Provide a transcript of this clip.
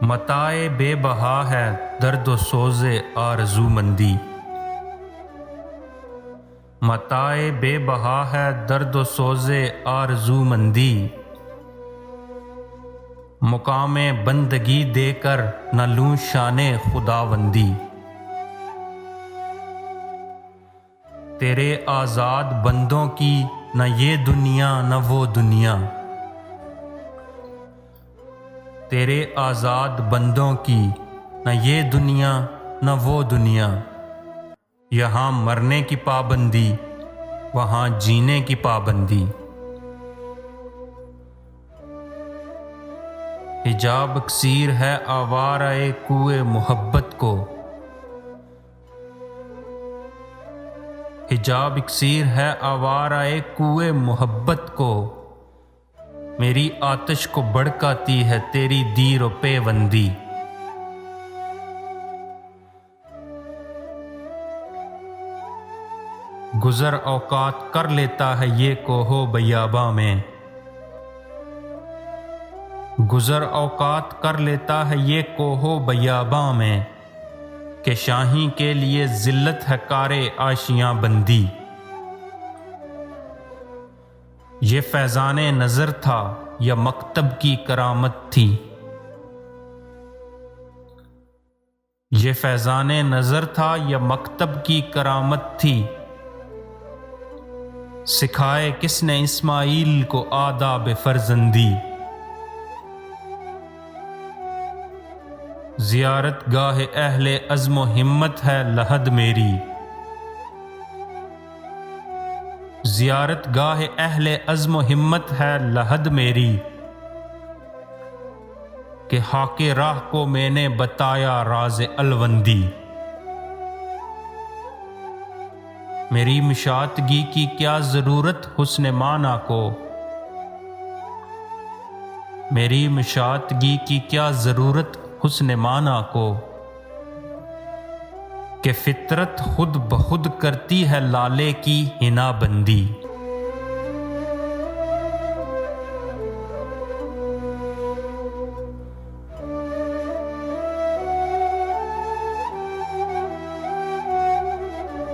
متاع بے بہا ہے درد و سوز آرزو مندی، متاع بے بہا ہے درد و سوز آرزو مندی، مقام بندگی دے کر نہ لوں شان خداوندی۔ تیرے آزاد بندوں کی نہ یہ دنیا نہ وہ دنیا، تیرے آزاد بندوں کی نہ یہ دنیا نہ وہ دنیا، یہاں مرنے کی پابندی وہاں جینے کی پابندی۔ حجاب اکسیر ہے آوارہ کوئے محبت کو، حجاب اکسیر ہے آوارہ کوئے محبت کو، میری آتش کو بھڑکاتی ہے تیری دیر و پیوندی۔ گزر اوقات کر لیتا ہے یہ کوہ بیاباں میں، گزر اوقات کر لیتا ہے یہ کوہ بیاباں میں، کہ شاہیں کے لیے ذلت ہے کار آشیاں بندی۔ یہ فیضان نظر تھا یا مکتب کی کرامت تھی، یہ فیضان نظر تھا یا مکتب کی کرامت تھی، سکھائے کس نے اسماعیل کو آداب فرزندی۔ زیارت گاہ اہل عزم و ہمت ہے لحد میری، زیارت گاہ اہل عزم و ہمت ہے لحد میری، کہ خاک راہ کو میں نے بتایا راز الوندی۔ میری مشاطگی کی کیا ضرورت حسن معنی کو، میری مشاطگی کی کیا ضرورت حسن معنی کو، کہ فطرت خود بخود کرتی ہے لالے کی حنا بندی۔